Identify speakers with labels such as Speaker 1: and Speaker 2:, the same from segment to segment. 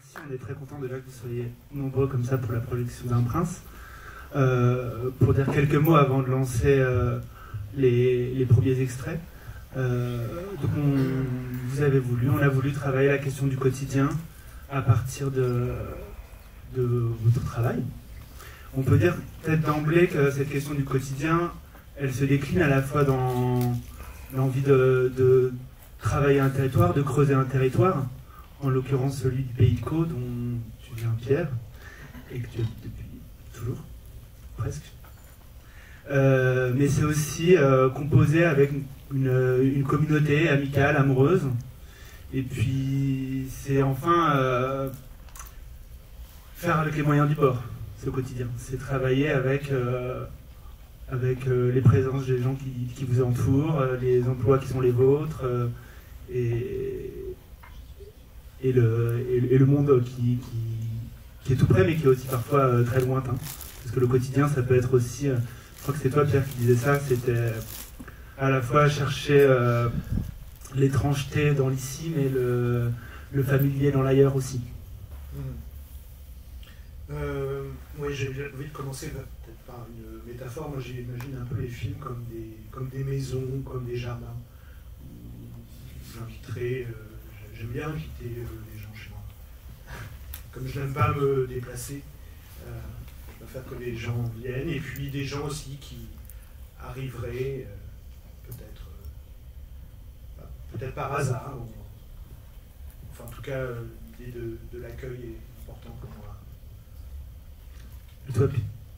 Speaker 1: merci, on est très content déjà que vous soyez nombreux comme ça pour la projection d'un prince. Pour dire quelques mots avant de lancer les premiers extraits. Donc on a voulu travailler la question du quotidien à partir de votre travail. On peut dire peut-être d'emblée que cette question du quotidien, elle se décline à la fois dans l'envie de travailler un territoire, de creuser un territoire, en l'occurrence celui du Pays de Caux, dont tu viens, Pierre, et que tu habites depuis toujours, presque. Mais c'est aussi composé avec une communauté amicale, amoureuse. Et puis c'est enfin faire avec les moyens du bord, ce quotidien. C'est travailler avec les présences des gens qui vous entourent, les emplois qui sont les vôtres, et le monde qui est tout près mais qui est aussi parfois très lointain. Parce que le quotidien, ça peut être aussi, je crois que c'est toi Pierre qui disais ça, c'était à la fois chercher l'étrangeté dans l'ici mais le familier dans l'ailleurs aussi.
Speaker 2: Oui, j'ai envie de commencer peut-être par une métaphore. Moi j'imagine un peu les films comme des maisons, comme des jardins. J'aime bien inviter les gens chez moi. Comme je n'aime pas me déplacer, je préfère que les gens viennent. Et puis des gens aussi qui arriveraient peut-être par hasard. Enfin en tout cas, l'idée de l'accueil est importante pour moi.
Speaker 1: Et toi,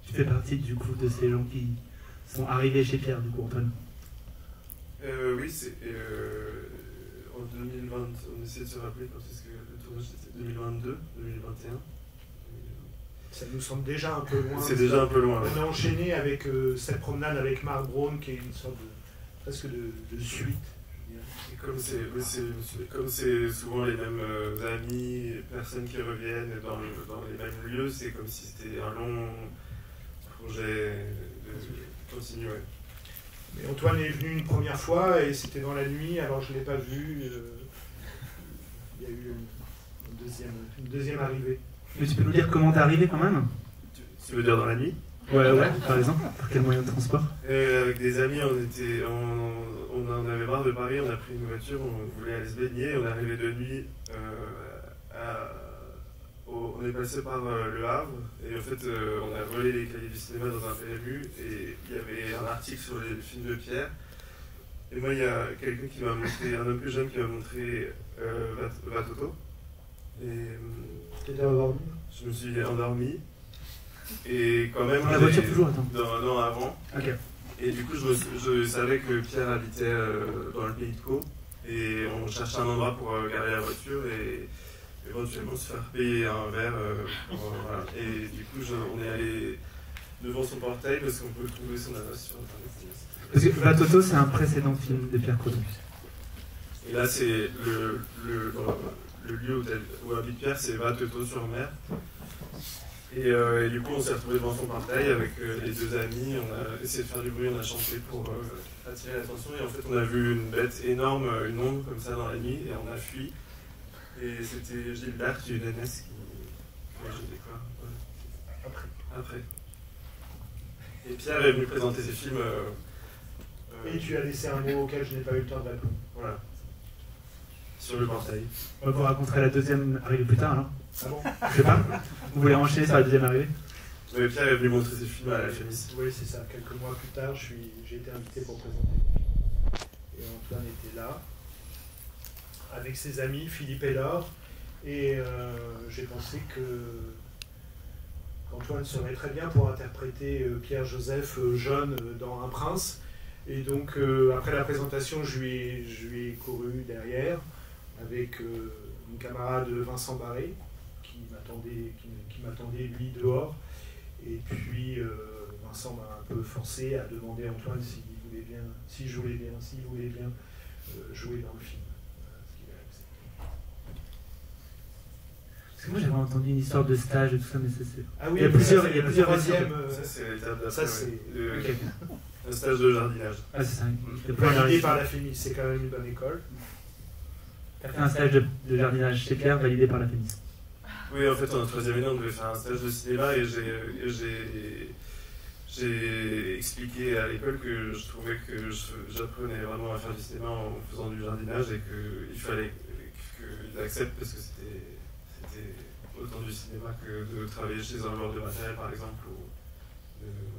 Speaker 1: tu fais partie du coup de ces gens qui sont arrivés chez Pierre, du coup, Antoine.
Speaker 3: Oui, c'est en 2020, on essaie de se rappeler quand est-ce que le tournage c'était 2022, 2021.
Speaker 2: Ça nous semble déjà un peu loin.
Speaker 3: C'est déjà un peu loin.
Speaker 2: On a enchaîné avec cette promenade avec Marc Braun, qui est une sorte presque de suite.
Speaker 3: Et comme c'est souvent les mêmes amis, personnes qui reviennent dans les mêmes lieux, c'est comme si c'était un long projet de continuer.
Speaker 2: Mais Antoine est venu une première fois et c'était dans la nuit, alors je ne l'ai pas vu. Il y a eu une deuxième arrivée.
Speaker 1: Mais tu peux nous dire comment t'es arrivé quand même?
Speaker 3: Tu veux dire dans la nuit?
Speaker 1: Ouais, par exemple. Par quel moyen de transport?
Speaker 3: Avec des amis, on en avait marre de Paris, on a pris une voiture, on voulait aller se baigner, on est arrivé de nuit, on est passé par Le Havre, et en fait on a volé les cahiers du cinéma dans un PMU, et il y avait un article sur les films de Pierre, et moi il y a quelqu'un qui m'a montré, un homme plus jeune qui m'a montré Vatoto, et
Speaker 2: t'étais endormi?
Speaker 3: Je me suis endormi, et quand même...
Speaker 1: Dans la voiture toujours, attends.
Speaker 3: Non, avant.
Speaker 1: Ok.
Speaker 3: Et du coup, je savais que Pierre habitait dans le Pays de Caux, et on cherchait un endroit pour garer la voiture et éventuellement se faire payer un verre. Voilà. Et du coup, on est allé devant son portail parce qu'on peut trouver son adresse sur Internet.
Speaker 1: Parce que Vatoto, c'est un précédent film de Pierre Codon.
Speaker 3: Et là, c'est le lieu où habite Pierre, c'est Vatoto-sur-Mer. Et du coup, on s'est retrouvé devant son portail avec les deux amis, on a essayé de faire du bruit, on a chanté pour attirer l'attention, et en fait, on a vu une bête énorme, une ombre comme ça dans la nuit, et on a fui. Et c'était Gilbert du DNS qui a jeté quoi. Après. Et Pierre est venu présenter ses films.
Speaker 2: Et tu as laissé un mot auquel je n'ai pas eu le temps de répondre.
Speaker 3: Voilà. Sur le portail.
Speaker 1: On va vous raconter la deuxième arrivée plus tard, alors.
Speaker 2: Ah bon?
Speaker 1: Je sais pas. Vous voulez enchaîner sur la deuxième arrivée?
Speaker 3: Mais Pierre est venu montrer ses films à la FEMIS.
Speaker 2: Oui, c'est ça. Quelques mois plus tard, j'ai été invité pour présenter. Et Antoine était là, avec ses amis, Philippe et Laure. Et j'ai pensé qu'Antoine serait très bien pour interpréter Pierre-Joseph jeune dans Un Prince. Et donc, après la présentation, je lui ai couru derrière avec mon camarade Vincent Barré, qui m'attendait lui dehors, et puis Vincent m'a un peu forcé à demander à Antoine s'il voulait bien jouer dans le film, ce qu'il a accepté.
Speaker 1: Parce que moi j'avais entendu une histoire de stage et tout ça, mais c'est...
Speaker 2: Ah oui,
Speaker 1: il y a plusieurs
Speaker 2: troisième.
Speaker 3: Ça c'est l'étape d'après.
Speaker 2: Ça c'est
Speaker 3: un stage de jardinage.
Speaker 1: Ah c'est ça.
Speaker 2: Validé par la FEMIS, c'est quand même une bonne école.
Speaker 1: T'as fait un stage de jardinage chez Pierre validé par la FEMIS.
Speaker 3: Oui, en fait, en troisième année, on devait faire un stage de cinéma et j'ai expliqué à l'école que je trouvais que j'apprenais vraiment à faire du cinéma en faisant du jardinage et qu'il fallait qu'ils acceptent parce que c'était autant du cinéma que de travailler chez un joueur de matériel, par exemple.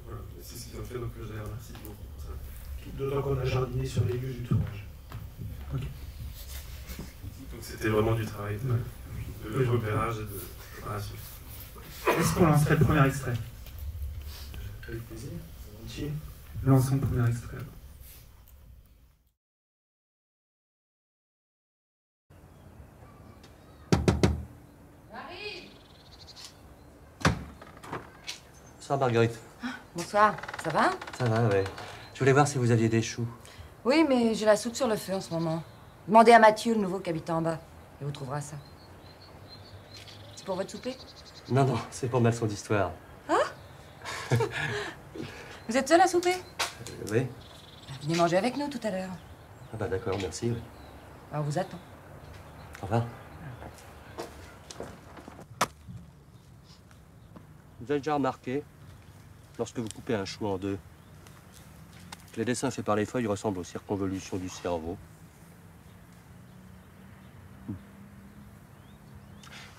Speaker 3: Voilà. C'est ce qu'ils ont fait, donc je les remercie beaucoup pour ça.
Speaker 2: D'autant qu'on a jardiné sur les lieux du tournage.
Speaker 1: Okay.
Speaker 3: Donc c'était vraiment du travail de repérage et de préparation.
Speaker 1: Est-ce qu'on lancerait le premier extrait?
Speaker 2: Avec plaisir, volontiers.
Speaker 1: Lançons le premier extrait.
Speaker 4: Bonsoir Marguerite.
Speaker 5: Ah, bonsoir, ça va?
Speaker 4: Ça va, ouais. Je voulais voir si vous aviez des choux.
Speaker 5: Oui, mais j'ai la soupe sur le feu en ce moment. Demandez à Mathieu, le nouveau qui habite en bas, et vous trouverez ça. C'est pour votre souper?
Speaker 4: Non, non, c'est pour ma leçon d'histoire.
Speaker 5: Ah? Vous êtes seul à souper?
Speaker 4: Oui.
Speaker 5: Venez manger avec nous tout à l'heure.
Speaker 4: Ah bah d'accord, merci. Oui.
Speaker 5: On vous attend.
Speaker 4: Au revoir. Vous avez déjà remarqué, lorsque vous coupez un chou en deux, que les dessins faits par les feuilles ressemblent aux circonvolutions du cerveau?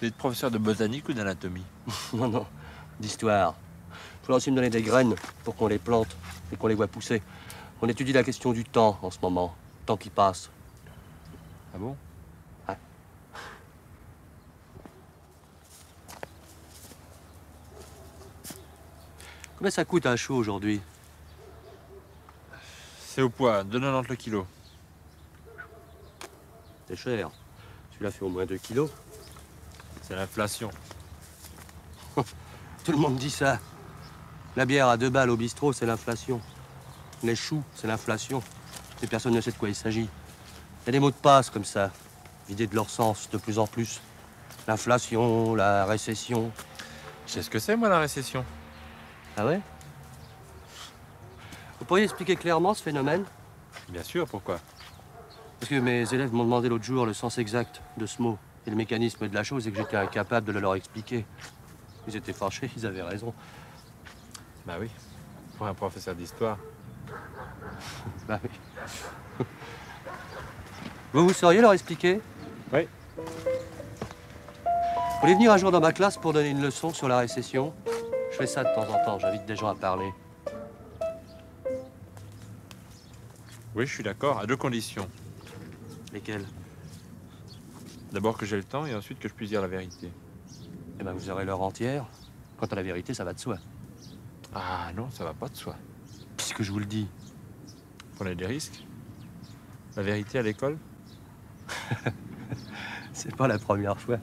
Speaker 6: Vous êtes professeur de botanique ou d'anatomie?
Speaker 4: Non, non, d'histoire. Il faudra aussi me donner des graines pour qu'on les plante et qu'on les voit pousser. On étudie la question du temps en ce moment, temps qui passe.
Speaker 6: Ah bon?
Speaker 4: Ouais. Combien ça coûte un chou aujourd'hui?
Speaker 6: C'est au poids, 2,90 le kilo.
Speaker 4: C'est cher. Celui-là fait au moins 2 kilos.
Speaker 6: C'est l'inflation.
Speaker 4: Tout le monde dit ça. La bière à 2 balles au bistrot, c'est l'inflation. Les choux, c'est l'inflation. Et personne ne sait de quoi il s'agit. Il y a des mots de passe comme ça, vidés de leur sens de plus en plus. L'inflation, la récession.
Speaker 6: Je sais ce que c'est, moi, la récession.
Speaker 4: Ah ouais? Vous pourriez expliquer clairement ce phénomène?
Speaker 6: Bien sûr, pourquoi?
Speaker 4: Parce que mes élèves m'ont demandé l'autre jour le sens exact de ce mot et le mécanisme de la chose et que j'étais incapable de le leur expliquer. Ils étaient fâchés, ils avaient raison.
Speaker 6: Bah oui, pour un professeur d'histoire.
Speaker 4: Bah oui. Vous sauriez leur expliquer?
Speaker 6: Oui.
Speaker 4: Vous voulez venir un jour dans ma classe pour donner une leçon sur la récession? Je fais ça de temps en temps, j'invite des gens à parler.
Speaker 6: Oui, je suis d'accord, à 2 conditions.
Speaker 4: Lesquelles?
Speaker 6: D'abord que j'ai le temps et ensuite que je puisse dire la vérité.
Speaker 4: Eh ben vous aurez l'heure entière. Quant à la vérité, ça va de soi.
Speaker 6: Ah non, ça va pas de soi.
Speaker 4: Puisque je vous le dis.
Speaker 6: Prenez des risques. La vérité à l'école?
Speaker 4: C'est pas la première fois.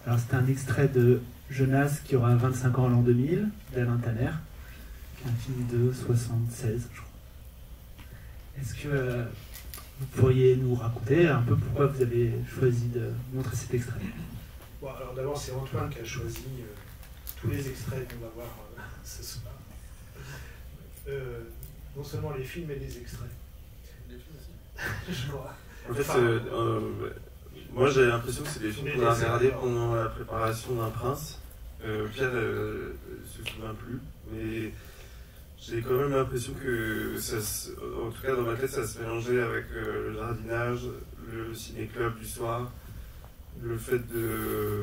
Speaker 1: Alors c'était un extrait de Jonas qui aura 25 ans en l'an 2000, d'Alain Tanner, qui est un film de 76, je crois. Est-ce que vous pourriez nous raconter un peu pourquoi vous avez choisi de montrer cet extrait?
Speaker 2: Bon, alors d'abord, c'est Antoine qui a choisi tous les extraits qu'on va voir ce soir. Non seulement les films, mais les extraits. Les films aussi. Je crois.
Speaker 3: En fait, moi j'ai l'impression que c'est des films qu'on a regardés pendant la préparation d'un prince. Pierre se souvient plus, mais j'ai quand même l'impression que, en tout cas dans ma tête, ça se mélangeait avec le jardinage, le ciné-club du soir, le fait de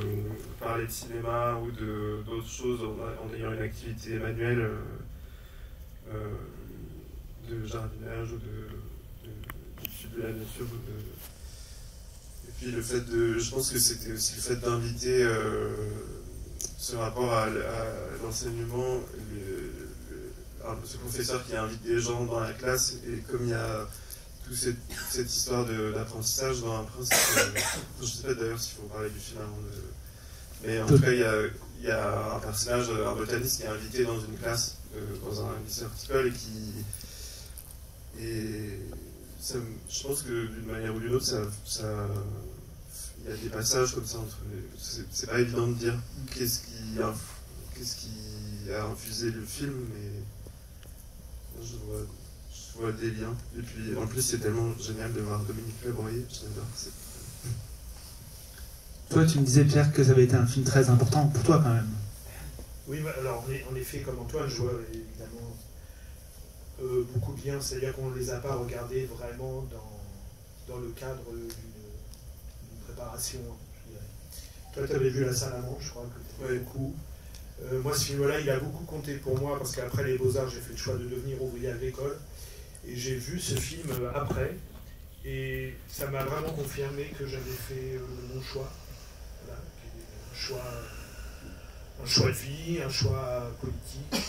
Speaker 3: parler de cinéma ou d'autres choses en ayant une activité manuelle de jardinage ou d'étude de la nature. Et puis le fait de, je pense que c'était aussi le fait d'inviter ce rapport à l'enseignement, ce professeur qui invite des gens dans la classe, et comme il y a toute cette histoire d'apprentissage dans un prince, je ne sais pas d'ailleurs s'il faut parler du film avant de... Mais en tout cas, il y a un personnage, un botaniste qui est invité dans une classe, dans un lycée horticole, je pense que d'une manière ou d'une autre, il y a des passages comme ça entre. C'est pas évident de dire qu'est-ce qu'est-ce qui a infusé le film, mais je vois des liens. Et puis en plus c'est tellement génial de voir Dominique Labruyère, j'adore.
Speaker 1: Toi, tu me disais, Pierre, que ça avait été un film très important pour toi quand même.
Speaker 2: Oui, alors en effet, comme Antoine, je vois évidemment beaucoup de liens, c'est-à-dire qu'on ne les a pas regardés vraiment dans le cadre d'une préparation, je dirais. Toi, tu avais vu La Salle à Manche, je crois que tu avais beaucoup. Moi, ce film-là, il a beaucoup compté pour moi, parce qu'après les Beaux-Arts, j'ai fait le choix de devenir ouvrier agricole, et j'ai vu ce film après, et ça m'a vraiment confirmé que j'avais fait le bon choix. Voilà, un choix de vie, un choix politique,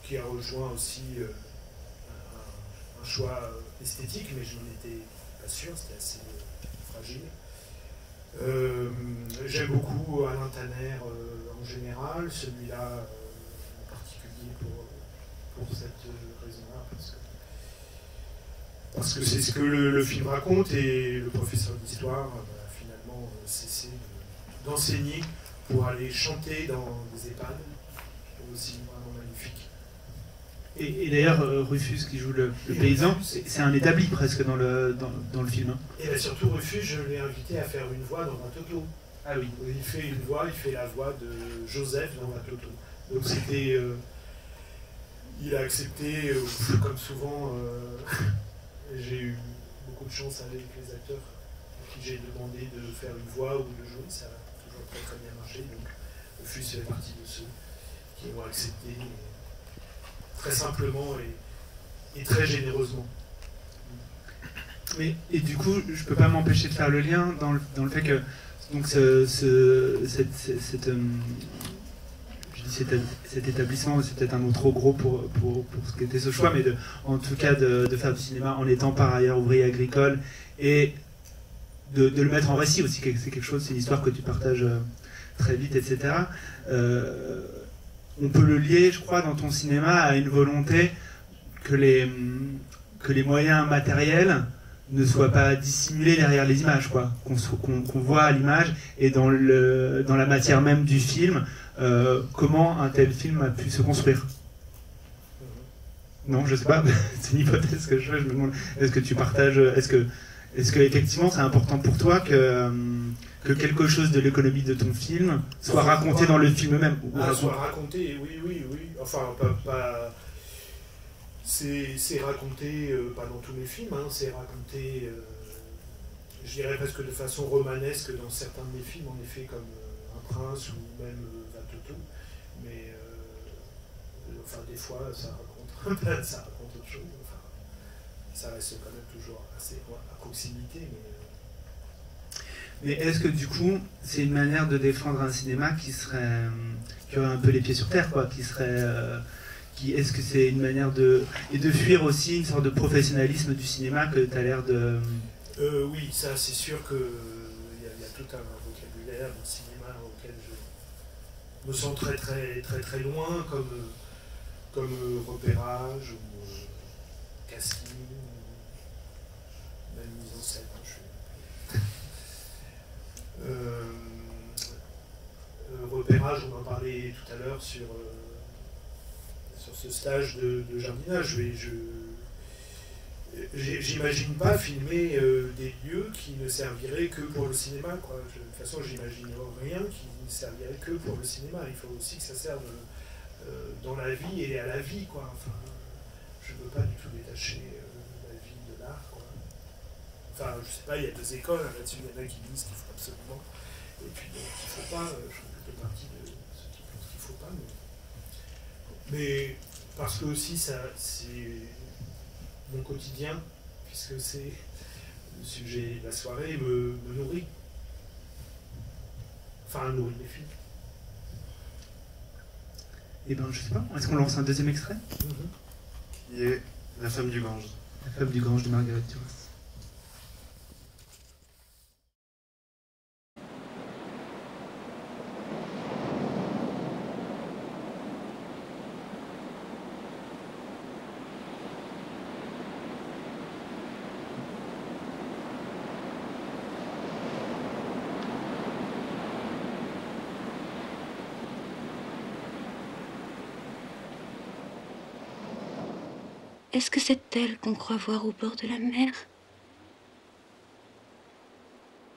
Speaker 2: qui a rejoint aussi un choix esthétique, mais je n'en étais pas sûr, c'était assez fragile. J'aime beaucoup Alain Tanner en général, celui-là en particulier pour cette raison-là, parce que c'est ce que le film raconte, et le professeur d'histoire finalement cessé d'enseigner pour aller chanter dans des EHPAD, c'est aussi vraiment magnifique.
Speaker 1: Et d'ailleurs, Rufus, qui joue le paysan, c'est un établi presque dans le film.
Speaker 2: Et bien surtout, Rufus, je l'ai invité à faire une voix dans Vatoto.
Speaker 1: Ah oui.
Speaker 2: Il fait la voix de Joseph dans Vatoto. Donc c'était... il a accepté, comme souvent, j'ai eu beaucoup de chance avec les acteurs à qui j'ai demandé de faire une voix ou de jouer, ça a toujours très très bien marché. Donc Rufus fait partie de ceux qui ont accepté très simplement et très généreusement.
Speaker 1: Et du coup, je peux pas m'empêcher de faire le lien dans le fait que donc cet établissement, c'est peut-être un mot trop gros pour ce qu'était ce choix, mais en tout cas de faire du cinéma en étant par ailleurs ouvrier agricole et de le mettre en récit aussi, c'est quelque chose, c'est une histoire que tu partages très vite, etc. On peut le lier, je crois, dans ton cinéma à une volonté que les moyens matériels ne soient pas dissimulés derrière les images, quoi. Qu'on voit à l'image et dans la matière même du film comment un tel film a pu se construire. Non, je sais pas, c'est une hypothèse que je fais, je me demande, est-ce que tu partages, est-ce que effectivement c'est important pour toi que quelque chose de l'économie de ton film soit raconté dans le film même
Speaker 2: soit raconté, oui. Enfin, pas c'est raconté, pas dans tous mes films, hein, c'est raconté, je dirais presque de façon romanesque dans certains de mes films, en effet, comme Un Prince ou même Vatoto. Mais, enfin, des fois, ça raconte autre chose. Enfin, ça reste quand même toujours assez à proximité,
Speaker 1: mais est-ce que du coup, c'est une manière de défendre un cinéma qui aurait un peu les pieds sur terre, quoi, est-ce que c'est une manière de fuir aussi une sorte de professionnalisme du cinéma que tu as l'air de...
Speaker 2: Oui, ça c'est sûr qu'il y a tout un vocabulaire de cinéma auquel je me sens très très très très loin, comme repérage ou casting, même mise en scène. Repérage, on en parlait tout à l'heure sur ce stage de jardinage. J'imagine pas filmer des lieux qui ne serviraient que pour le cinéma, quoi. De toute façon, j'imagine rien qui ne servirait que pour le cinéma. Il faut aussi que ça serve dans la vie et à la vie, quoi. Enfin, je ne veux pas du tout détacher la vie de l'art, quoi. Enfin, je sais pas, il y a deux écoles là-dessus. Il y en a qui disent qu'il faut absolument, et puis qu'il ne faut pas. Je fais partie de ceux qui pensent qu'il ne faut pas, mais parce que aussi c'est mon quotidien, puisque c'est le sujet de la soirée, me nourrit. Enfin, nourrit les films.
Speaker 1: Eh ben, je sais pas, est-ce qu'on lance un deuxième extrait?
Speaker 3: Qui est La femme du Gange.
Speaker 1: La femme du Gange de Marguerite Duras.
Speaker 7: Est-ce que c'est elle qu'on croit voir au bord de la mer?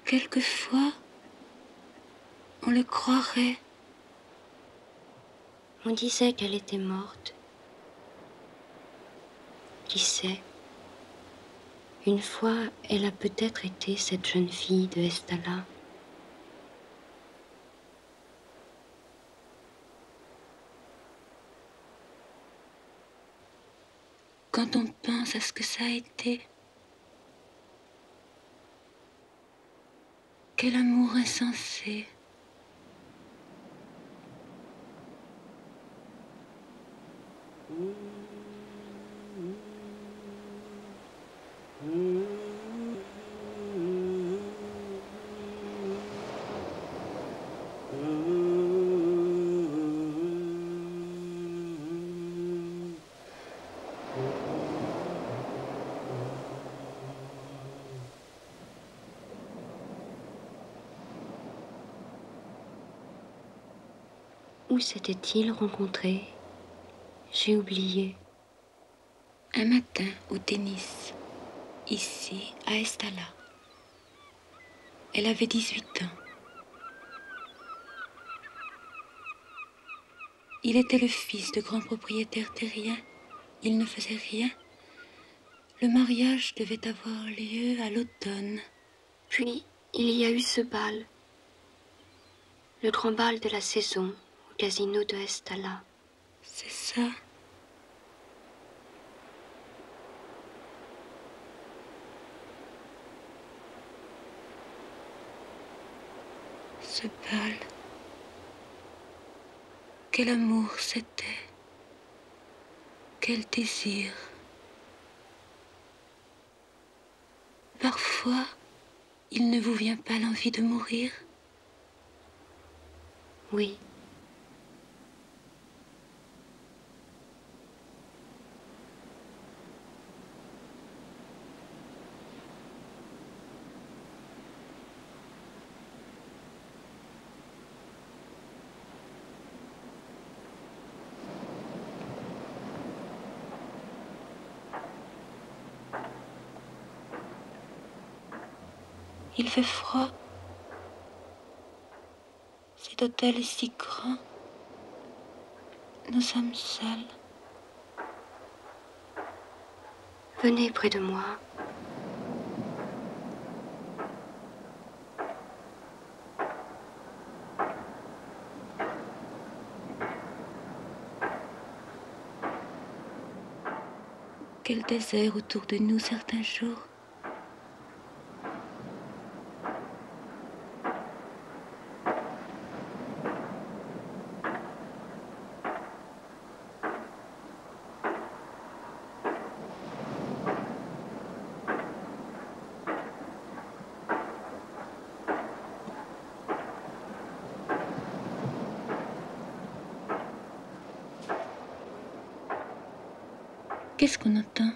Speaker 7: Quelquefois, on le croirait.
Speaker 8: On disait qu'elle était morte. Qui sait? Une fois, elle a peut-être été cette jeune fille de Estala.
Speaker 7: Quand on pense à ce que ça a été, quel amour insensé.
Speaker 8: Où s'était-il rencontré? J'ai oublié.
Speaker 7: Un matin au tennis, ici, à Estala. Elle avait 18 ans. Il était le fils de grands propriétaires terriens. Il ne faisait rien. Le mariage devait avoir lieu à l'automne.
Speaker 8: Puis, il y a eu ce bal. Le grand bal de la saison au casino de Estala.
Speaker 7: C'est ça. Ce bal. Quel amour c'était. Quel désir. Parfois, il ne vous vient pas l'envie de mourir?
Speaker 8: Oui.
Speaker 7: Il fait froid. Cet hôtel est si grand. Nous sommes seuls.
Speaker 8: Venez près de moi.
Speaker 7: Quel désert autour de nous certains jours. Qu'est-ce qu'on entend?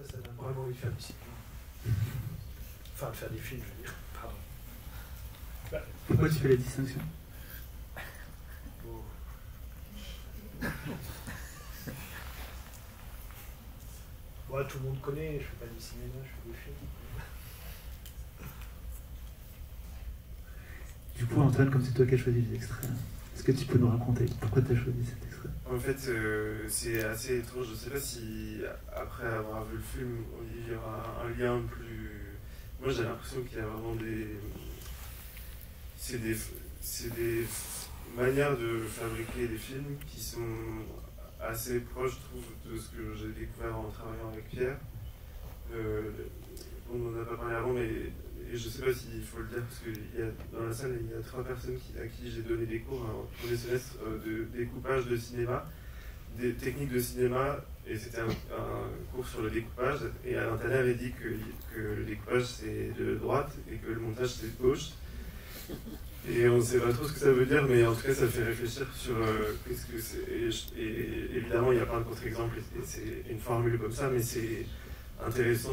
Speaker 2: Ça donne vraiment envie de faire du cinéma. Enfin, de faire des films, je veux dire. Pardon. Bah,
Speaker 1: Pourquoi tu fais la distinction?
Speaker 2: bon. Moi, tout le monde connaît, je fais pas du cinéma, je fais des films.
Speaker 1: Du coup, Antoine, comme c'est toi qui as choisi les extraits, est-ce que tu peux nous raconter pourquoi tu as choisi cet extrait?
Speaker 3: En fait, c'est assez étrange. Je ne sais pas si, après avoir vu le film, il y aura un lien plus... Moi, j'ai l'impression qu'il y a vraiment des... C'est des manières de fabriquer des films qui sont assez proches, je trouve, de ce que j'ai découvert en travaillant avec Pierre. On n'en a pas parlé avant, mais et je ne sais pas s'il faut le dire, parce que dans la salle, il y a 3 personnes à qui j'ai donné des cours en premier semestre de découpage de cinéma, des techniques de cinéma, et c'était un cours sur le découpage, et Alain Tanet avait dit que le découpage c'est de droite et que le montage c'est de gauche. Et on ne sait pas trop ce que ça veut dire, mais en tout cas ça fait réfléchir sur qu'est-ce que c'est. Et évidemment, il y a plein de contre-exemples, et c'est une formule comme ça, mais c'est intéressant,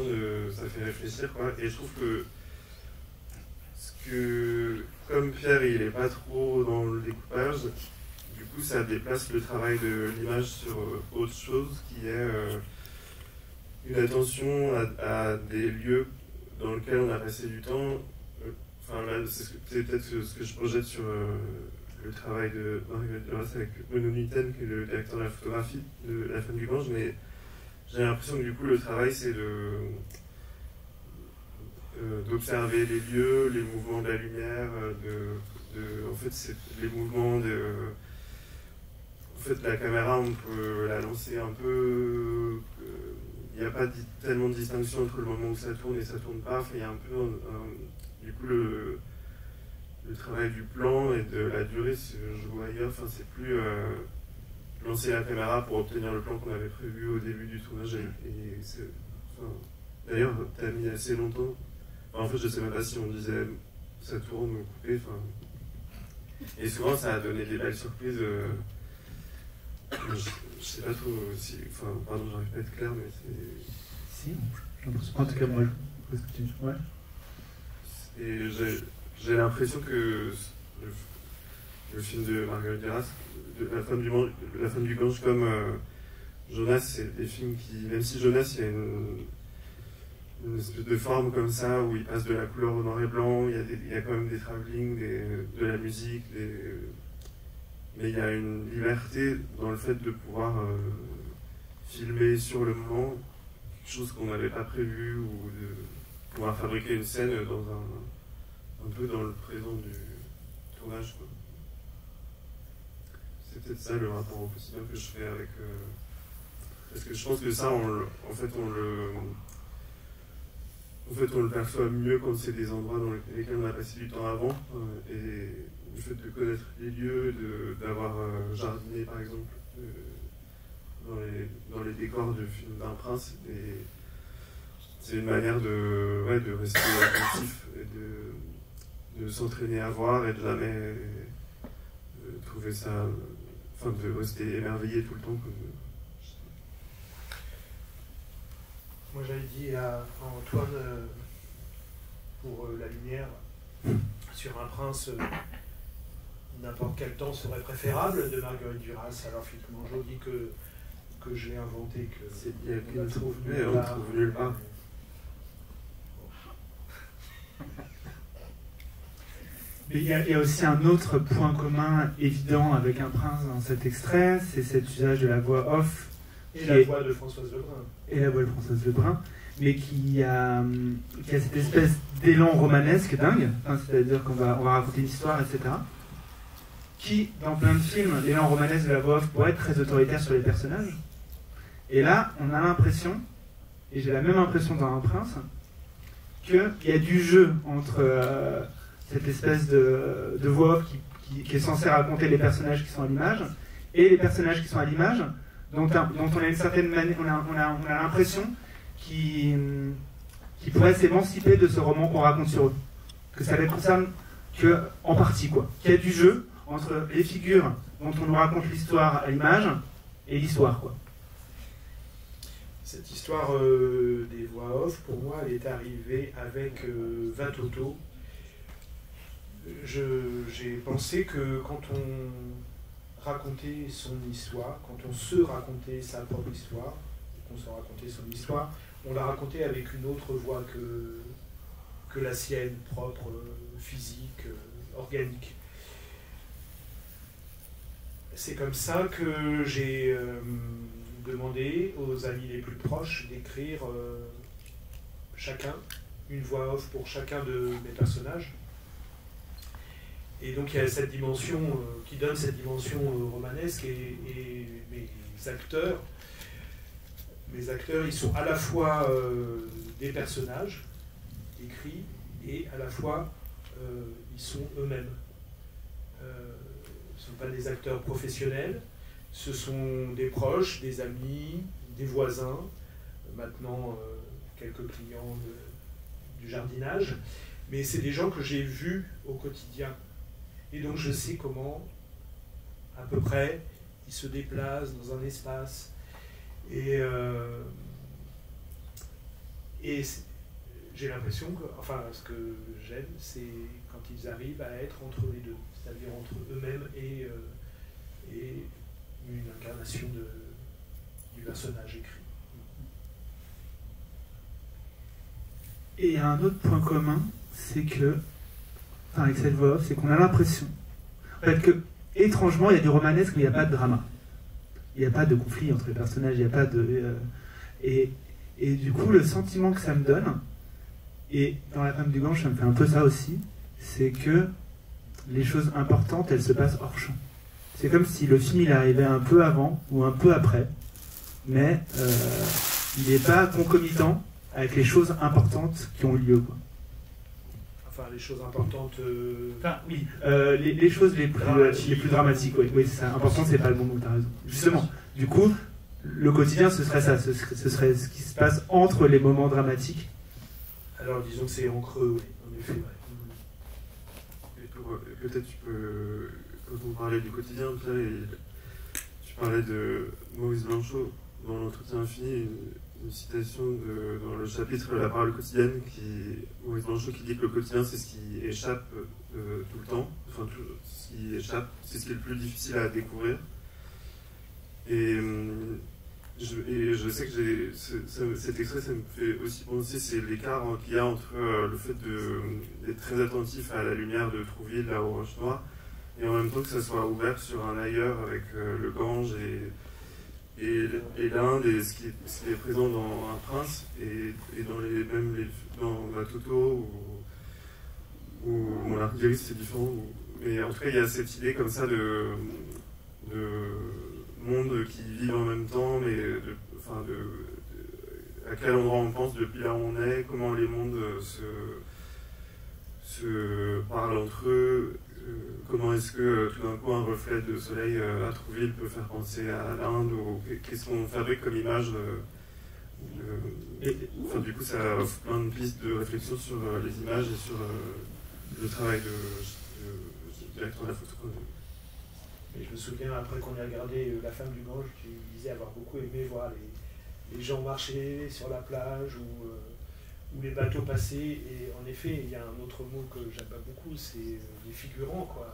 Speaker 3: ça fait réfléchir, quoi. Et je trouve que comme Pierre il n'est pas trop dans le découpage, du coup ça déplace le travail de l'image sur autre chose, qui est une attention à des lieux dans lesquels on a passé du temps. Enfin là, c'est peut-être ce que je projette sur le travail de Marguerite Duras avec Bruno Nuiten, qui est le directeur de la photographie de La Femme du Gange, mais j'ai l'impression que du coup le travail c'est d'observer les lieux, les mouvements de la lumière, en fait c'est les mouvements de... En fait la caméra on peut la lancer un peu, il n'y a pas tellement de distinction entre le moment où ça tourne et ça tourne pas, enfin, il y a un peu du coup le travail du plan et de la durée se joue ailleurs, enfin c'est plus lancer la caméra pour obtenir le plan qu'on avait prévu au début du tournage, d'ailleurs t'as mis assez longtemps, enfin, en fait je sais même pas si on disait ça tourne ou coupé, enfin, et souvent ça a donné des belles surprises, je sais pas trop si, enfin pardon j'arrive pas à être clair, mais c'est...
Speaker 1: Si, en tout cas moi ouais.
Speaker 3: Et j'ai l'impression que le film de Marguerite Duras, La Femme du Gange, comme Jonas, c'est des films qui, même si Jonas, il y a une espèce de forme comme ça, où il passe de la couleur au noir et blanc, il y a quand même des travelling, de la musique, mais il y a une liberté dans le fait de pouvoir filmer sur le moment, quelque chose qu'on n'avait pas prévu, ou de pouvoir fabriquer une scène dans un peu dans le présent du tournage, quoi. C'est peut-être ça le rapport au quotidien que je fais avec... parce que je pense que ça, en fait, on le perçoit mieux quand c'est des endroits dans lesquels on a passé du temps avant. Et le fait de connaître les lieux, d'avoir jardiné, par exemple, dans les décors de films d'un prince, c'est une manière de rester attentif et de s'entraîner à voir et de jamais trouver ça, enfin de rester émerveillé tout le temps.
Speaker 2: Moi j'avais dit à Antoine pour la lumière sur un prince, n'importe quel temps serait préférable, de Marguerite Duras. Alors finalement je dis que je l'ai inventé, que
Speaker 3: c'est bien
Speaker 2: qu'on ne trouve
Speaker 3: nulle part.
Speaker 1: Mais il y a aussi un autre point commun évident avec Un Prince dans cet extrait, c'est cet usage de la voix off.
Speaker 2: Et la voix de Françoise Lebrun.
Speaker 1: Et la voix de Françoise Lebrun, mais qui a cette espèce d'élan romanesque dingue, enfin, c'est-à-dire qu'on va raconter une histoire, etc. Qui, dans plein de films, l'élan romanesque de la voix off pourrait être très autoritaire sur les personnages. Et là, on a l'impression, et j'ai la même impression dans Un Prince, qu'il y a du jeu entre cette espèce de voix off qui est censée raconter les personnages qui sont à l'image, et les personnages qui sont à l'image, dont on a une certaine manière, on a l'impression qu'ils pourraient s'émanciper de ce roman qu'on raconte sur eux. Que ça les concerne en partie, quoi. Qu'il y a du jeu entre les figures dont on nous raconte l'histoire à l'image et l'histoire, quoi.
Speaker 2: Cette histoire des voix off, pour moi, elle est arrivée avec Vatoto. J'ai pensé que quand on racontait son histoire, quand on se racontait sa propre histoire, qu'on se racontait son histoire, on la racontait avec une autre voix que la sienne, propre, physique, organique. C'est comme ça que j'ai demandé aux amis les plus proches d'écrire chacun une voix off pour chacun de mes personnages. Et donc il y a cette dimension qui donne cette dimension romanesque, et mes acteurs, ils sont à la fois des personnages écrits et à la fois ils sont eux-mêmes. Ce ne sont pas des acteurs professionnels, ce sont des proches, des amis, des voisins, maintenant quelques clients du jardinage, mais c'est des gens que j'ai vus au quotidien. Et donc je sais comment, à peu près, ils se déplacent dans un espace. Et j'ai l'impression que, enfin, ce que j'aime, c'est quand ils arrivent à être entre les deux, c'est-à-dire entre eux-mêmes et une incarnation du personnage écrit.
Speaker 1: Et il y a un autre point commun, c'est que, enfin, avec cette voix off, c'est qu'on a l'impression, en fait, que, étrangement, il y a du romanesque, mais il n'y a pas de drama. Il n'y a pas de conflit entre les personnages, il n'y a pas de... et du coup, le sentiment que ça me donne, et dans La Femme du Gange, ça me fait un peu ça aussi, c'est que les choses importantes, elles se passent hors champ. C'est comme si le film, il arrivait un peu avant ou un peu après, mais il n'est pas concomitant avec les choses importantes qui ont eu lieu, quoi.
Speaker 2: Enfin, les choses importantes...
Speaker 1: Enfin, oui, les choses les plus dramatiques, oui, c'est ça. Important, c'est pas le bon mot, t'as raison. Justement, du coup, le quotidien, ce serait ça, ce serait ce qui se passe entre les moments dramatiques.
Speaker 2: Alors, disons que c'est en creux, oui, en effet, ouais.
Speaker 3: Et peut-être tu peux, quand on parlait du quotidien, tu parlais de Maurice Blanchot dans l'entretien infini, une citation dans le chapitre La parole quotidienne, Maurice Blanchot qui dit que le quotidien c'est ce qui échappe tout le temps, enfin ce qui échappe, c'est ce qui est le plus difficile à découvrir. Et je sais que cet extrait, ça me fait aussi penser, c'est l'écart qu'il y a entre le fait d'être très attentif à la lumière de Trouville, là aux Roches Noires, et en même temps que ça soit ouvert sur un ailleurs avec le Gange et l'Inde, et ce qui est présent dans Un Prince, et dans Toto, ou Mon Arc d'Iris, c'est différent. Mais en tout cas, il y a cette idée comme ça de monde qui vivent en même temps, mais à quel endroit on pense depuis là où on est, comment les mondes se parlent entre eux, comment est-ce que tout d'un coup un reflet de soleil à Trouville peut faire penser à l'Inde, ou qu'est-ce qu'on fabrique comme image. Du coup, ça offre plein de pistes de réflexion sur les images et sur le travail de directeur de la photo.
Speaker 2: Et je me souviens, après qu'on ait regardé La Femme du Gange, tu disais avoir beaucoup aimé voir les gens marcher sur la plage ou les bateaux passer. Et en effet, il y a un autre mot que j'aime pas beaucoup, c'est les figurants, quoi.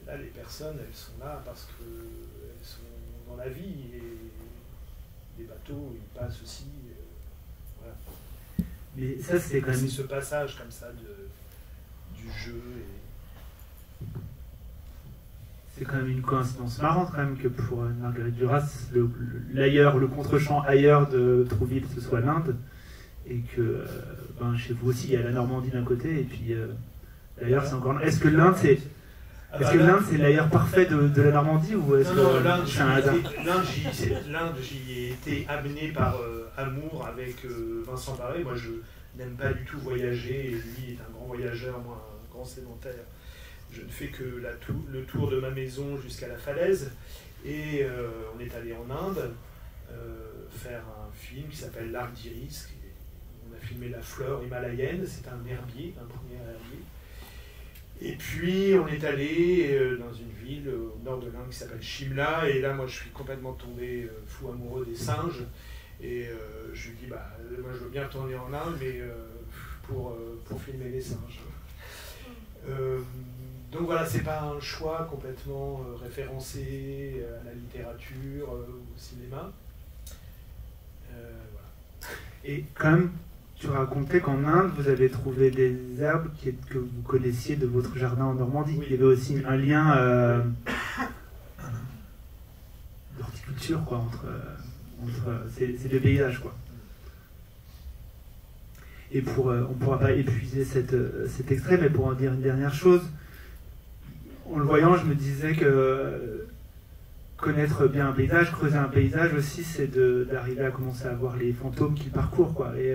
Speaker 2: Là, les personnes, elles sont là parce qu'elles sont dans la vie. Et les bateaux, ils passent aussi. Voilà.
Speaker 1: Mais ça, c'est quand même...
Speaker 2: ce passage comme ça du jeu.
Speaker 1: C'est quand même une coïncidence marrante quand même que pour Marguerite Duras, le contre-champ ailleurs de Trouville, ce soit l'Inde, et que chez vous aussi il y a la Normandie d'un côté, et puis d'ailleurs c'est encore... Est-ce que l'Inde c'est... Est-ce que l'Inde c'est l'ailleurs parfait de la Normandie, ou est-ce que
Speaker 2: l'Inde,
Speaker 1: c'est un hasard?
Speaker 2: L'Inde, j'y ai été amené par amour avec Vincent Barré. Moi, je n'aime pas du tout voyager, et lui est un grand voyageur, moi un grand sédentaire. Je ne fais que le tour de ma maison jusqu'à la falaise, et on est allé en Inde faire un film qui s'appelle L'Arc d'Iris. On a filmé la fleur himalayenne, c'est un herbier, un premier herbier. Et puis on est allé dans une ville au nord de l'Inde qui s'appelle Shimla, et là moi je suis complètement tombé fou amoureux des singes, et je lui dis moi je veux bien retourner en Inde, mais pour filmer les singes. Donc voilà, c'est pas un choix complètement référencé à la littérature, au cinéma. Voilà.
Speaker 1: Et quand même, tu racontais qu'en Inde, vous avez trouvé des herbes que vous connaissiez de votre jardin en Normandie. Oui. Il y avait aussi un lien d'horticulture, quoi, entre ces deux paysages, quoi. Et on ne pourra pas épuiser cet extrait, mais pour en dire une dernière chose, en le voyant, je me disais que connaître bien un paysage, creuser un paysage aussi, c'est d'arriver à commencer à voir les fantômes qui parcourent, quoi. Et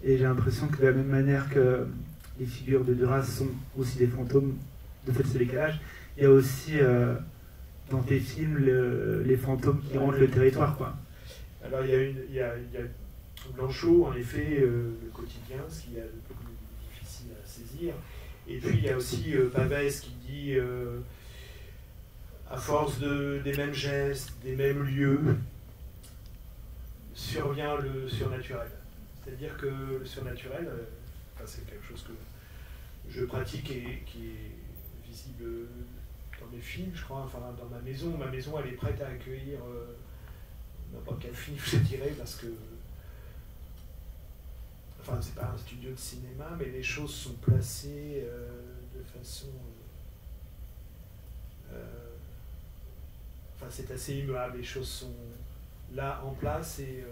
Speaker 1: Et j'ai l'impression que de la même manière que les figures de Duras sont aussi des fantômes, de fait ce décalage, il y a aussi dans tes films les fantômes qui hantent le territoire, quoi.
Speaker 2: Alors il y a Blanchot, en effet, le quotidien, ce qui est le plus difficile à saisir. Et puis il y a aussi Pavès qui dit, à force des mêmes gestes, des mêmes lieux, survient le surnaturel. C'est-à-dire que le surnaturel, c'est quelque chose que je pratique et qui est visible dans mes films, je crois, enfin dans ma maison. Ma maison, elle est prête à accueillir n'importe quel film, je dirais, parce que enfin, c'est pas un studio de cinéma, mais les choses sont placées de façon... enfin, c'est assez immuable, les choses sont là, en place, et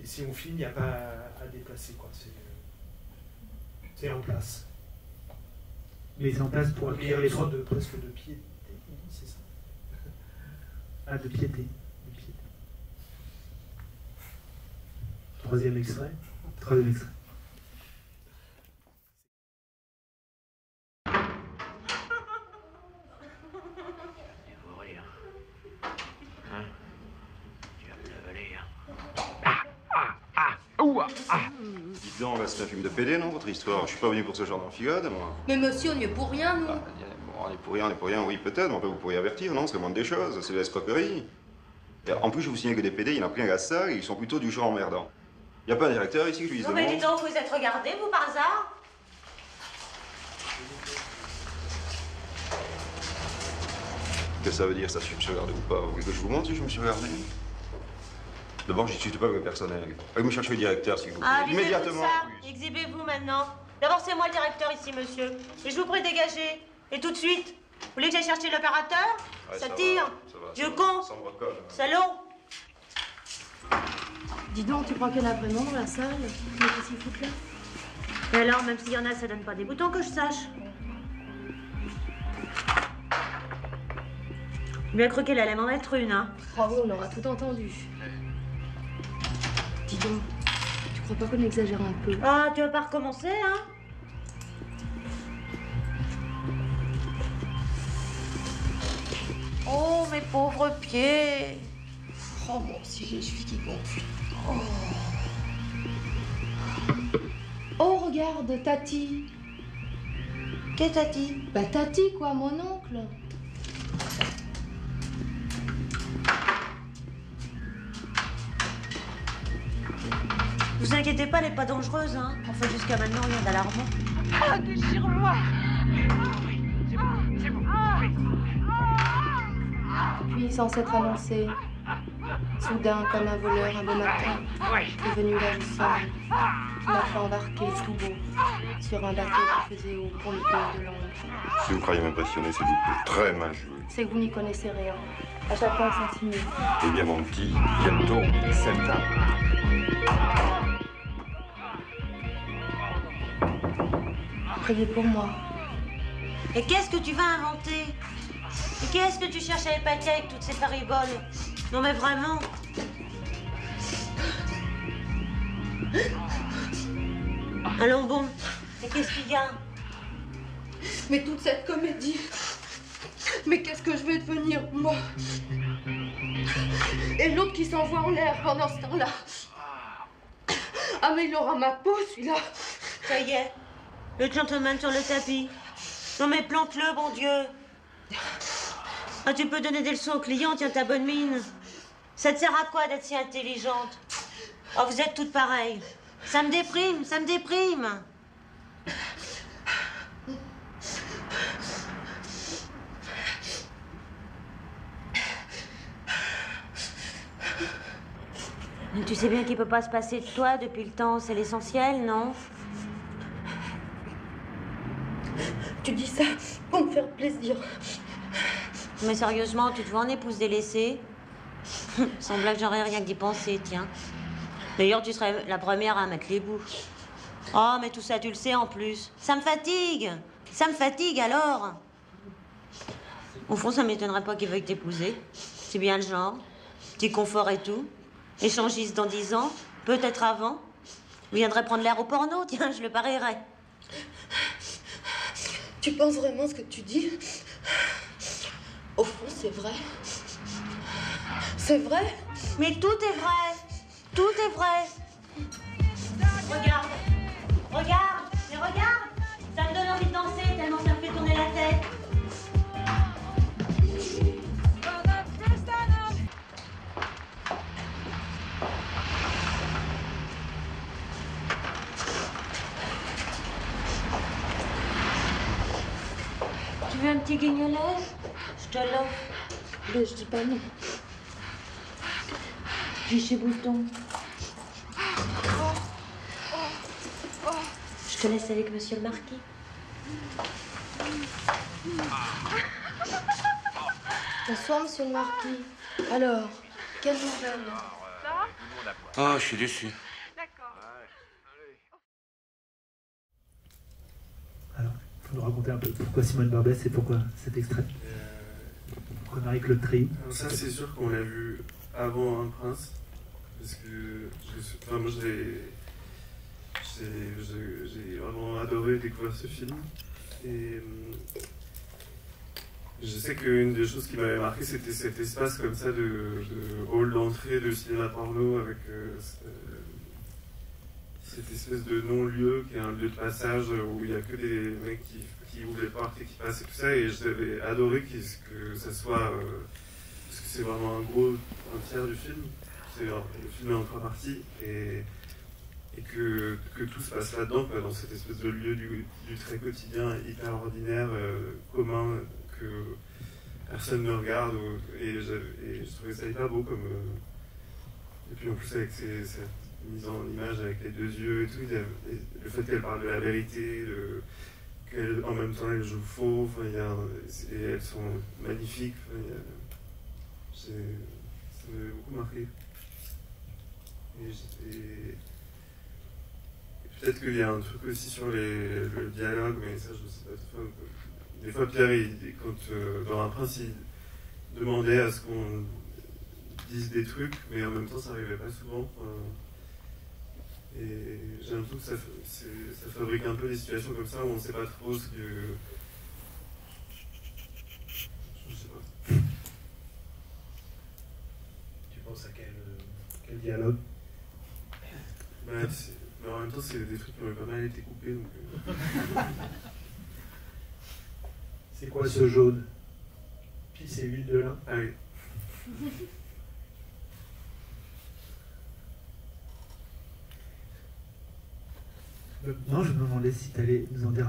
Speaker 2: si on filme, il n'y a pas à déplacer, quoi. C'est en place.
Speaker 1: Mais c'est en place pour accueillir les
Speaker 2: sortes de presque de piété, c'est ça.
Speaker 1: Ah, de piété. Troisième extrait.
Speaker 9: Dites donc, là c'est un film de PD, non, votre histoire? Je suis pas venu pour ce genre d'enfilade, moi.
Speaker 10: Mais monsieur, on n'y est pour rien, nous.
Speaker 9: Bon, on est pour rien, oui, peut-être, mais enfin, vous pourriez avertir, non? C'est le moindre des choses, c'est de l'escroquerie. Et en plus, je vous signale que des PD, il y en a plein à la salle, et ils sont plutôt du genre emmerdant. Il n'y a pas un directeur ici que je lui dise
Speaker 11: non, mais dis donc, vous êtes regardé, vous, par hasard?
Speaker 9: Qu'est-ce que ça veut dire, ça, si je me suis regardé ou pas? Vous voulez que je vous montre si je me suis regardé? D'abord, je n'insulte pas le personnel. Allez me chercher le directeur, s'il vous plaît.
Speaker 11: Ah,
Speaker 9: immédiatement.
Speaker 11: Exhibez-vous maintenant. D'abord, c'est moi le directeur ici, monsieur. Et je vous prie de dégager. Et tout de suite. Vous voulez que j'aille chercher l'opérateur?
Speaker 9: Ouais,
Speaker 11: ça tire. Vieux con. Salaud.
Speaker 10: Dis donc, tu crois qu'il y en a vraiment dans la salle? Mais qu'est-ce qu'ils foutent là?
Speaker 11: Et alors, même s'il y en a, ça donne pas des boutons que je sache. Bien cru qu'elle allait m'en mettre une, hein.
Speaker 10: Ah oui, on aura tout entendu. Dis donc, tu crois pas qu'on exagère un peu?
Speaker 11: Ah, tu vas pas recommencer, hein? Oh, mes pauvres pieds.
Speaker 10: Oh, moi aussi, j'ai les chevilles qui gonflent. Oh, regarde, Tati.
Speaker 11: Qu'est Tati?
Speaker 10: Bah, Tati, quoi, mon oncle.
Speaker 11: Vous inquiétez pas, elle est pas dangereuse, hein. Enfin, jusqu'à maintenant, rien d'alarmant.
Speaker 12: Ah, déchire-moi! C'est bon.
Speaker 10: Puis, sans s'être annoncé, soudain, comme un voleur, un beau matin, est venu là, je sens, qui m'a fait embarquer tout beau sur un bateau qui faisait eau pour le pays de Londres.
Speaker 9: Si vous croyez m'impressionner, c'est vous très mal joué.
Speaker 10: C'est que vous n'y connaissez rien. À chaque fois, on s'en signe.
Speaker 9: Eh bien, mon petit, bientôt, c'est le temps.
Speaker 10: Priez pour moi.
Speaker 11: Et qu'est-ce que tu vas inventer? Et qu'est-ce que tu cherches à épater avec toutes ces fariboles? Non mais vraiment. Allons bon. Et qu'est-ce qu'il y a?
Speaker 10: Mais toute cette comédie. Mais qu'est-ce que je vais devenir, moi? Et l'autre qui s'envoie en l'air pendant ce temps-là. Ah mais il aura ma peau, celui-là.
Speaker 11: Ça y est. Le gentleman sur le tapis. Non mais plante-le, bon Dieu. Ah, tu peux donner des leçons aux clients, tiens ta bonne mine. Ça te sert à quoi d'être si intelligente? Oh, vous êtes toutes pareilles. Ça me déprime, ça me déprime. Mais tu sais bien qu'il peut pas se passer de toi depuis le temps, c'est l'essentiel, non?
Speaker 10: Tu dis ça pour me faire plaisir.
Speaker 11: Mais sérieusement, tu te vois en épouse délaissée? Sans blague, j'aurais rien que d'y penser, tiens. D'ailleurs, tu serais la première à mettre les bouts. Oh, mais tout ça, tu le sais en plus. Ça me fatigue. Ça me fatigue, alors. Au fond, ça m'étonnerait pas qu'il veuille t'épouser. C'est bien le genre. Petit confort et tout. Échangiste dans 10 ans, peut-être avant. Je viendrais prendre l'air au porno, tiens, je le parierais.
Speaker 10: Tu penses vraiment ce que tu dis? Au fond, c'est vrai. C'est vrai?
Speaker 11: Mais tout est vrai. Tout est vrai. Regarde. Regarde. Mais regarde. Ça me donne envie de danser tellement ça me fait tourner la tête. Tu veux un petit guignolet? Je te l'offre.
Speaker 10: Mais je dis pas non.
Speaker 11: J'ai chez Bouton. Je te laisse avec monsieur le marquis.
Speaker 10: Bonsoir, monsieur le marquis. Alors, quelle nouvelle?
Speaker 13: Oh, je suis déçu.
Speaker 1: Alors, il faut nous raconter un peu pourquoi Simone Barbès et pourquoi cet extrait. Pourquoi Marie-Claude Treilloux.
Speaker 3: Ça, c'est sûr qu'on l'a vu avant Un Prince. Parce que moi, j'ai vraiment adoré découvrir ce film. Et je sais qu'une des choses qui m'avait marqué, c'était cet espace comme ça de hall d'entrée de cinéma porno avec cette espèce de non-lieu qui est un lieu de passage où il n'y a que des mecs qui ouvrent les portes et qui passent et tout ça. Et j'avais adoré que ça soit... parce que c'est vraiment un tiers du film. Le film est en 3 parties et que tout se passe là-dedans, dans cette espèce de lieu du très quotidien, hyper ordinaire, commun, que personne ne regarde. Et je trouvais ça hyper beau comme... et puis en plus avec cette mise en image avec les 2 yeux et tout, le fait qu'elle parle de la vérité, qu'en même temps elle joue faux, et elles sont magnifiques. Ça m'avait beaucoup marqué. Et peut-être qu'il y a un truc aussi sur le dialogue, mais ça je sais pas. Des fois Pierre, dans Un Prince, il demandait à ce qu'on dise des trucs, mais en même temps ça n'arrivait pas souvent. Et j'ai l'impression que ça fabrique un peu des situations comme ça où on ne sait pas trop ce que... Je sais pas.
Speaker 2: Tu penses à quel dialogue?
Speaker 3: Mais en même temps, c'est des trucs qui ont pas mal été coupés. Donc,
Speaker 2: C'est quoi ce jaune? Pisse et huile de lin?
Speaker 3: Ah oui.
Speaker 1: Non, je me demandais si tu allais nous en dire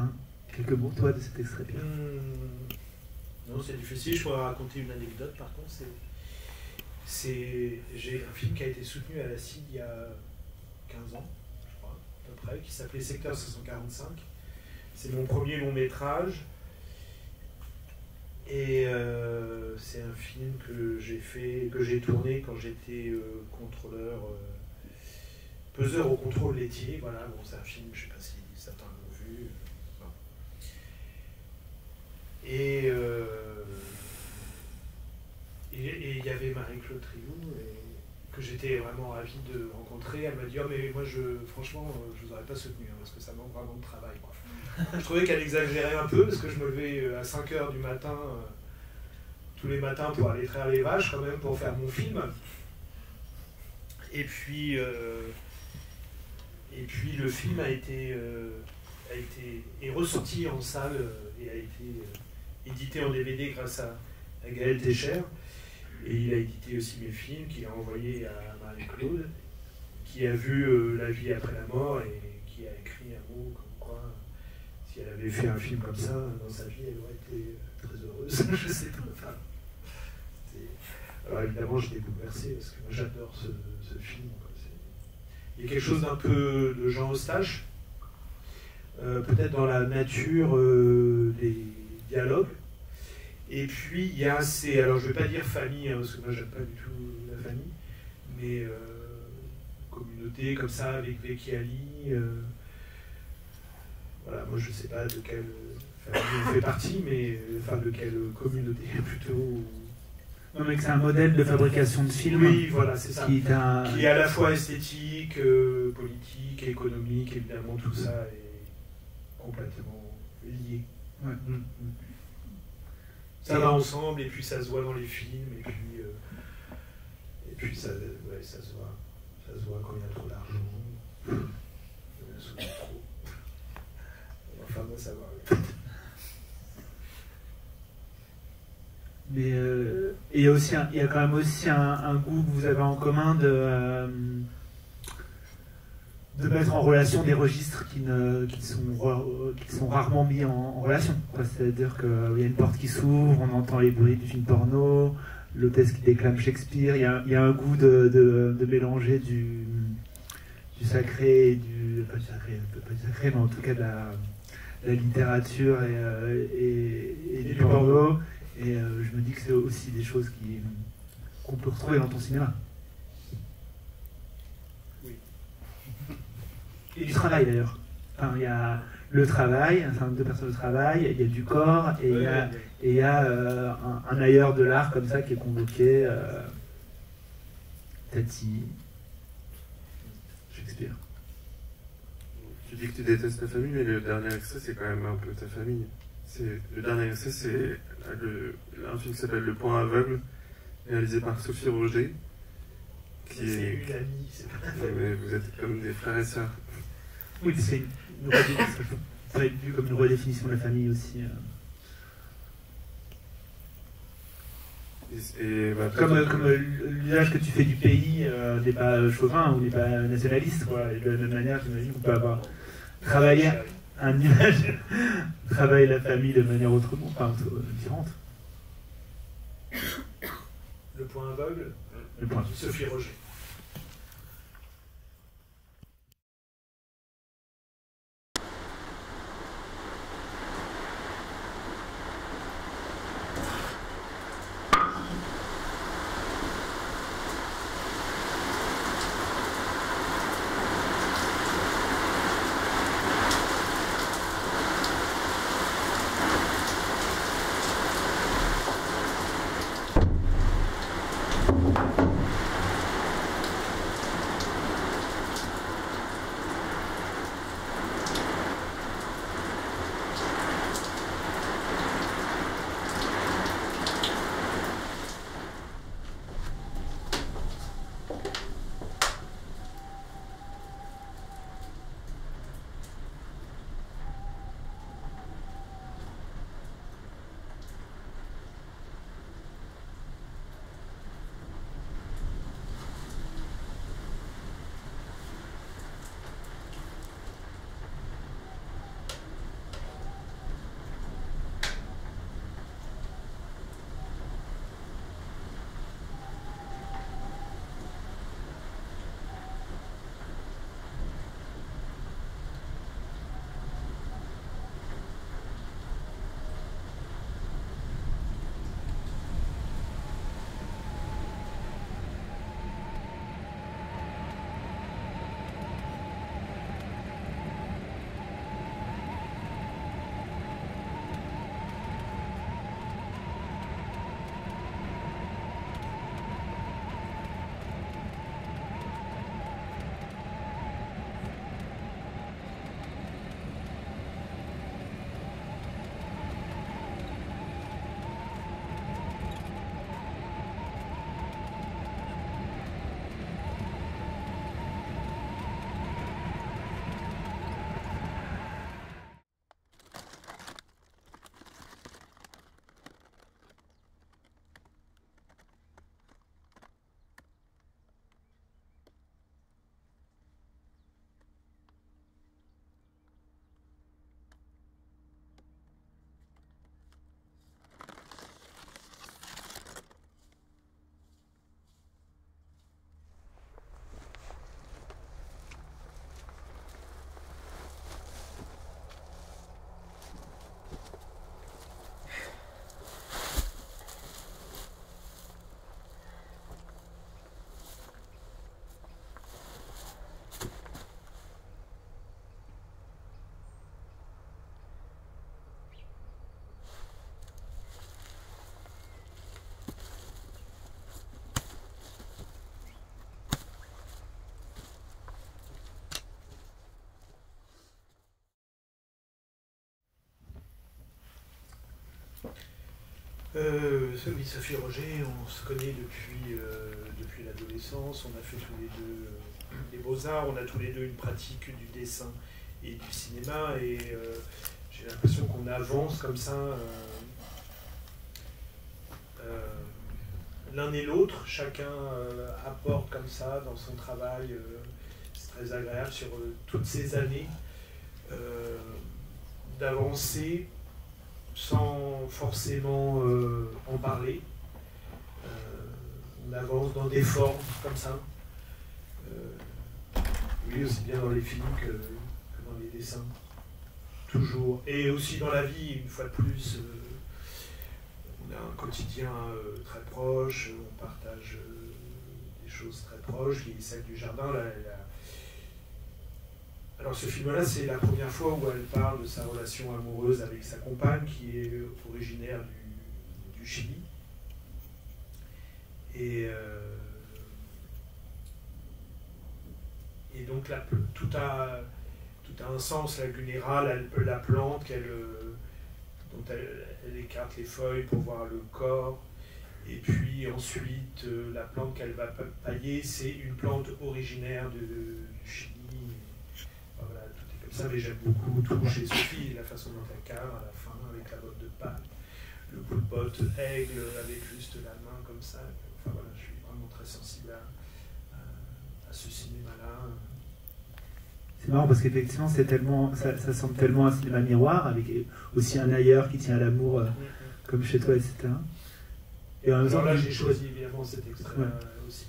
Speaker 1: quelques mots, toi, de cet extrait, Pierre.
Speaker 2: Non, c'est difficile. Je pourrais raconter une anecdote, par contre. J'ai un film qui a été soutenu à la CID il y a 15 ans, je crois, à peu près, qui s'appelait Secteur 545. C'est mon premier long métrage. Et c'est un film que j'ai tourné quand j'étais contrôleur, peseur au contrôle laitier. Voilà, bon, c'est un film, je ne sais pas si certains l'ont vu. Bon. Et il y avait Marie-Claude Treilloux, que j'étais vraiment ravi de rencontrer. Elle m'a dit: oh, mais moi, franchement, je ne vous aurais pas soutenu, parce que ça manque vraiment de travail, quoi. Je trouvais qu'elle exagérait un peu, parce que je me levais à 5h du matin, tous les matins, pour aller traire les vaches, quand même, pour faire mon film. Et puis le film est ressorti en salle et a été édité en DVD grâce à Gaël Técher. Et il a édité aussi mes films, qu'il a envoyé à Marie-Claude, qui a vu La vie après la mort et qui a écrit un mot comme quoi, si elle avait fait un film comme ça dans sa vie, elle aurait été très heureuse. Je sais pas. Enfin, alors évidemment, j'étais bouleversé parce que moi j'adore ce film. Il y a quelque chose d'un peu de Jean Eustache, peut-être dans la nature des dialogues. Et puis il y a alors je ne vais pas dire famille, hein, parce que moi j'aime pas du tout la famille, mais communauté comme ça avec Becky Ali. Voilà, moi je ne sais pas de quelle famille on fait partie, mais enfin de quelle communauté plutôt.
Speaker 1: Non, mais que c'est un modèle de fabrication de films.
Speaker 2: Oui, voilà, c'est ça.
Speaker 1: Qui est
Speaker 2: à la fois esthétique, politique, économique, évidemment, tout ça est complètement lié.
Speaker 1: Ouais.
Speaker 2: Ça va ensemble, et puis ça se voit dans les films, et puis ça, ouais, ça se voit quand il y a trop d'argent, souvent trop. Enfin, bon, ça va.
Speaker 1: Mais il y a quand même aussi un goût que vous avez en commun de mettre en relation des registres qui sont rarement mis en relation. C'est-à-dire qu'il y a une porte qui s'ouvre, on entend les bruits du film porno, l'hôtesse qui déclame Shakespeare. Il y a un goût de mélanger du sacré et pas du sacré, mais en tout cas de la littérature et du porno. Et je me dis que c'est aussi des choses qu'on peut retrouver dans ton cinéma.
Speaker 2: Oui.
Speaker 1: Et du travail d'ailleurs. Enfin, il y a le travail, un certain nombre de personnes au travail, il y a du corps, et il y a un ailleurs de l'art comme ça qui est convoqué. Tati, Shakespeare.
Speaker 3: Tu dis que tu détestes ta famille, mais le dernier extrait, c'est quand même un peu ta famille. Le dernier extrait, c'est un film qui s'appelle Le Point Aveugle, réalisé par Sophie Roger.
Speaker 2: C'est une amie, c'est pas ta famille.
Speaker 3: Mais vous êtes comme des frères et sœurs.
Speaker 1: Oui, c'est ça peut être vu comme une redéfinition de la famille aussi. Comme l'usage que tu fais du pays n'est pas chauvin ou n'est pas nationaliste, quoi. Et de la même manière, j'imagine qu'on peut avoir travaillé un usage, travailler la famille de manière autrement, enfin différente.
Speaker 2: Le Point Aveugle, Sophie Roger. Oui, Sophie Roger, on se connaît depuis l'adolescence, on a fait tous les deux les beaux-arts, on a tous les deux une pratique du dessin et du cinéma, et j'ai l'impression qu'on avance comme ça, l'un et l'autre, chacun apporte comme ça dans son travail, c'est très agréable sur toutes ces années d'avancer sans forcément en parler. On avance dans des formes comme ça. Oui, aussi bien dans les films que dans les dessins. Toujours. Et aussi dans la vie, une fois de plus, on a un quotidien très proche, on partage des choses très proches, qui est celle du jardin. Alors ce film-là, c'est la première fois où elle parle de sa relation amoureuse avec sa compagne, qui est originaire du Chili. Et donc là, tout a un sens. La Gunera, la plante dont elle écarte les feuilles pour voir le corps. Et puis ensuite, la plante qu'elle va pailler, c'est une plante originaire du Chili. Voilà, tout est comme ça, mais j'aime beaucoup tout chez Sophie, la façon dont elle cadre à la fin, avec la botte de paille, le coup de botte aigle avec juste la main comme ça. Enfin voilà, je suis vraiment très sensible à ce cinéma-là.
Speaker 1: C'est marrant parce qu'effectivement, ça semble tellement un cinéma miroir, avec aussi un ailleurs qui tient à l'amour, comme chez toi, etc. Et en même temps,
Speaker 2: alors là, j'ai choisi évidemment cet extrait aussi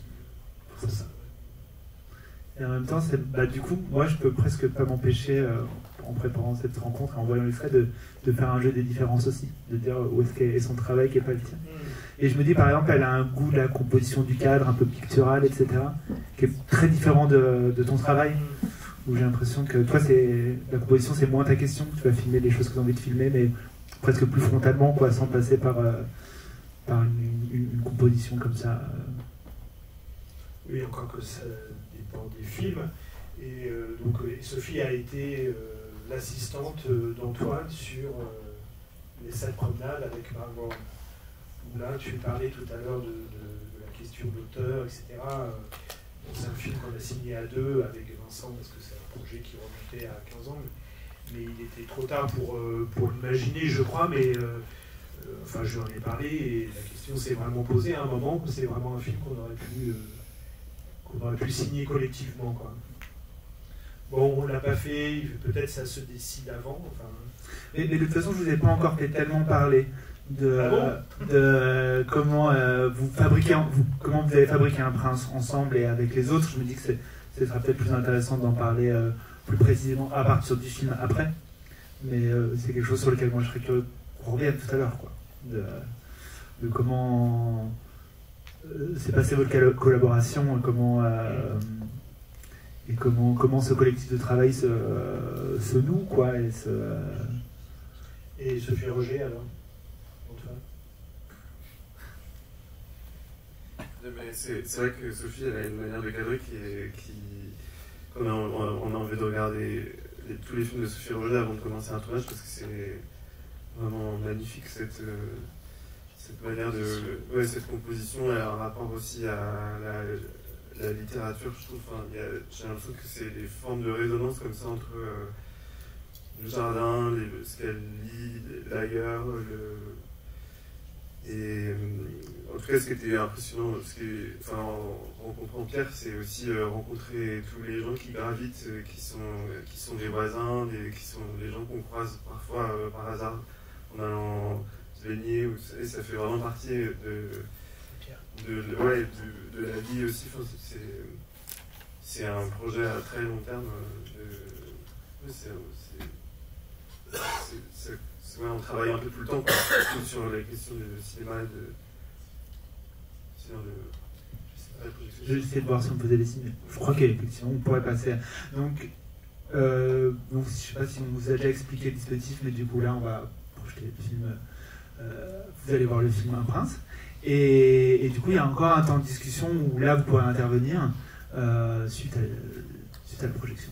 Speaker 2: pour ça.
Speaker 1: Et en même temps, du coup, moi, je peux presque pas m'empêcher, en préparant cette rencontre et en voyant l'extrait, de faire un jeu des différences aussi, de dire où est-ce qu'est son travail qui n'est pas le tien. Et je me dis, par exemple, elle a un goût de la composition du cadre, un peu pictural, etc., qui est très différent de ton travail, où j'ai l'impression que toi, la composition, c'est moins ta question, tu vas filmer les choses que tu as envie de filmer, mais presque plus frontalement, quoi, sans passer par une composition comme ça.
Speaker 2: Oui, encore que ça dépend des films. Et donc Sophie a été l'assistante d'Antoine sur les 7 promenades avec Margot. Où là, tu parlais tout à l'heure de la question d'auteur, etc. C'est un film qu'on a signé à deux avec Vincent, parce que c'est un projet qui remontait à 15 ans. Mais il était trop tard pour l'imaginer, je crois, mais enfin, je lui en ai parlé et la question s'est vraiment posée à un moment. C'est vraiment un film qu'on aurait pu signer collectivement, quoi. Bon, on l'a pas fait, peut-être ça se décide avant. Enfin...
Speaker 1: Mais de toute façon, je vous ai pas encore fait tellement parler de comment comment vous avez fabriqué un prince ensemble et avec les autres. Je me dis que ce sera peut-être plus intéressant d'en parler plus précisément à partir du film après. Mais c'est quelque chose sur lequel moi je serais curieux qu'on revienne tout à l'heure, quoi. De comment s'est passée votre collaboration, et comment ce collectif de travail se noue, quoi.
Speaker 2: Et Sophie Roger, alors, Antoine?
Speaker 3: C'est vrai que Sophie, elle a une manière de cadrer on a envie de regarder tous les films de Sophie Roger avant de commencer un tournage, parce que c'est vraiment magnifique cette manière cette composition. Elle a un rapport aussi à la littérature, je trouve. Enfin, j'ai l'impression que c'est des formes de résonance comme ça entre le jardin, ce qu'elle lit, l'ailleurs, et en tout cas, ce qui était impressionnant, en rencontrant Pierre, c'est aussi rencontrer tous les gens qui gravitent, qui sont des voisins, qui sont des gens qu'on croise parfois par hasard en allant se baigner, et ça fait vraiment partie de la vie aussi. Enfin, c'est un projet à très long terme. On travaille un peu tout le temps, surtout sur les questions de cinéma et
Speaker 1: je vais essayer de voir si on faisait des signes. Je crois qu'effectivement on pourrait passer. Donc je ne sais pas si on vous a déjà expliqué le dispositif, mais du coup là on va projeter le film. Vous allez voir le film Un Prince. Et du coup il y a encore un temps de discussion où là vous pourrez intervenir suite à la projection.